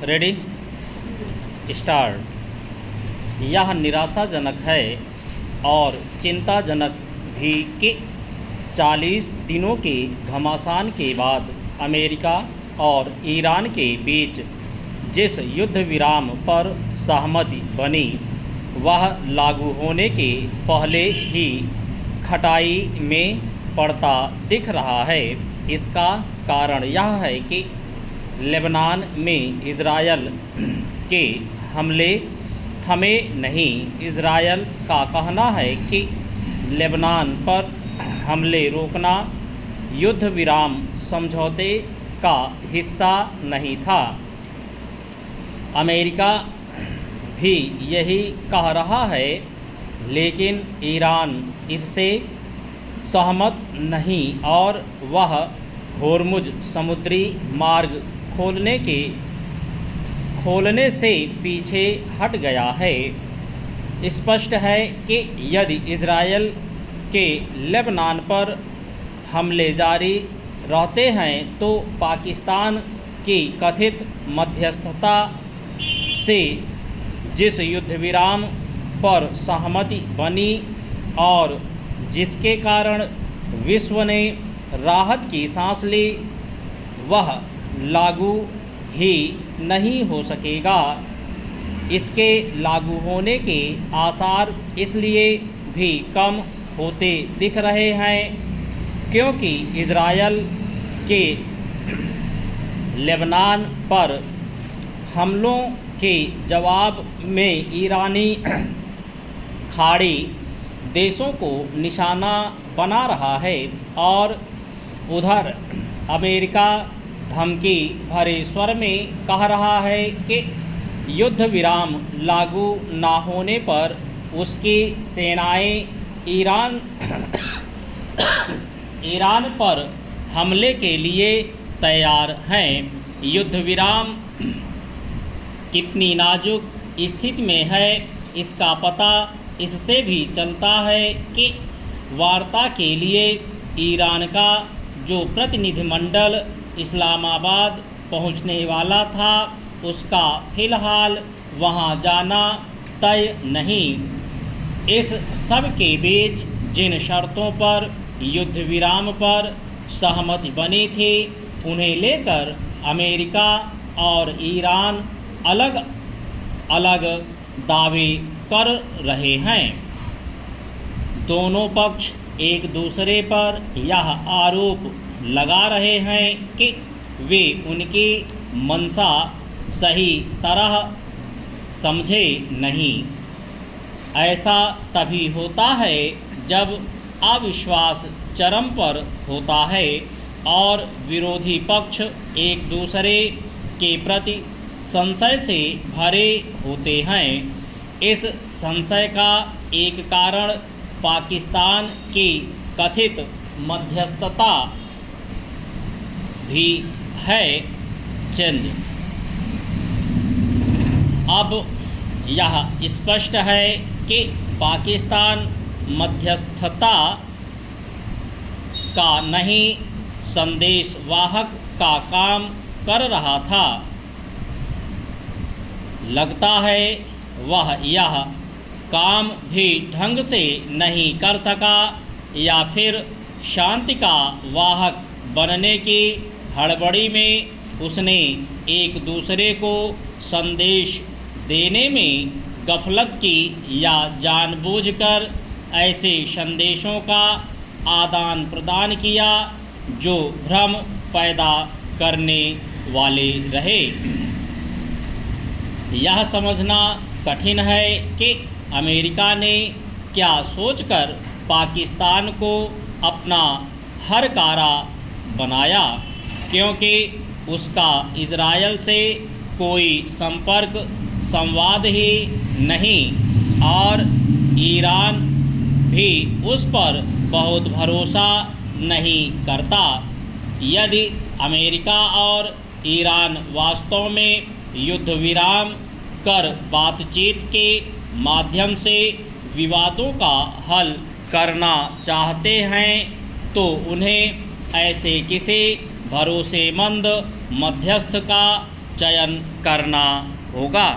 Ready start. यह निराशाजनक है और चिंताजनक भी कि 40 दिनों के घमासान के बाद अमेरिका और ईरान के बीच जिस युद्ध विराम पर सहमति बनी वह लागू होने के पहले ही खटाई में पड़ता दिख रहा है। इसका कारण यह है कि लेबनान में इजरायल के हमले थमे नहीं। इजरायल का कहना है कि लेबनान पर हमले रोकना युद्ध विराम समझौते का हिस्सा नहीं था। अमेरिका भी यही कह रहा है, लेकिन ईरान इससे सहमत नहीं और वह होर्मुज समुद्री मार्ग खोलने से पीछे हट गया है। स्पष्ट है कि यदि इजरायल के लेबनान पर हमले जारी रहते हैं तो पाकिस्तान की कथित मध्यस्थता से जिस युद्ध विराम पर सहमति बनी और जिसके कारण विश्व ने राहत की सांस ली वह लागू ही नहीं हो सकेगा। इसके लागू होने के आसार इसलिए भी कम होते दिख रहे हैं क्योंकि इजरायल के लेबनान पर हमलों के जवाब में ईरानी खाड़ी देशों को निशाना बना रहा है और उधर अमेरिका धमकी भरे स्वर में कह रहा है कि युद्ध विराम लागू ना होने पर उसकी सेनाएं ईरान पर हमले के लिए तैयार हैं। युद्ध विराम कितनी नाजुक स्थिति में है इसका पता इससे भी चलता है कि वार्ता के लिए ईरान का जो प्रतिनिधिमंडल इस्लामाबाद पहुंचने वाला था उसका फ़िलहाल वहां जाना तय नहीं। इस सब के बीच जिन शर्तों पर युद्ध विराम पर सहमति बनी थी उन्हें लेकर अमेरिका और ईरान अलग अलग दावे कर रहे हैं। दोनों पक्ष एक दूसरे पर यह आरोप लगा रहे हैं कि वे उनकी मंशा सही तरह समझे नहीं। ऐसा तभी होता है जब अविश्वास चरम पर होता है और विरोधी पक्ष एक दूसरे के प्रति संशय से भरे होते हैं। इस संशय का एक कारण पाकिस्तान की कथित मध्यस्थता भी है। चंद अब यह स्पष्ट है कि पाकिस्तान मध्यस्थता का नहीं संदेश वाहक का काम कर रहा था। लगता है वह यह काम भी ढंग से नहीं कर सका या फिर शांति का वाहक बनने की हड़बड़ी में उसने एक दूसरे को संदेश देने में गफलत की या जानबूझकर ऐसे संदेशों का आदान प्रदान किया जो भ्रम पैदा करने वाले रहे। यह समझना कठिन है कि अमेरिका ने क्या सोचकर पाकिस्तान को अपना हरकारा बनाया, क्योंकि उसका इजरायल से कोई संपर्क संवाद ही नहीं और ईरान भी उस पर बहुत भरोसा नहीं करता। यदि अमेरिका और ईरान वास्तव में युद्ध विराम कर बातचीत के माध्यम से विवादों का हल करना चाहते हैं तो उन्हें ऐसे किसी भरोसेमंद मध्यस्थ का चयन करना होगा।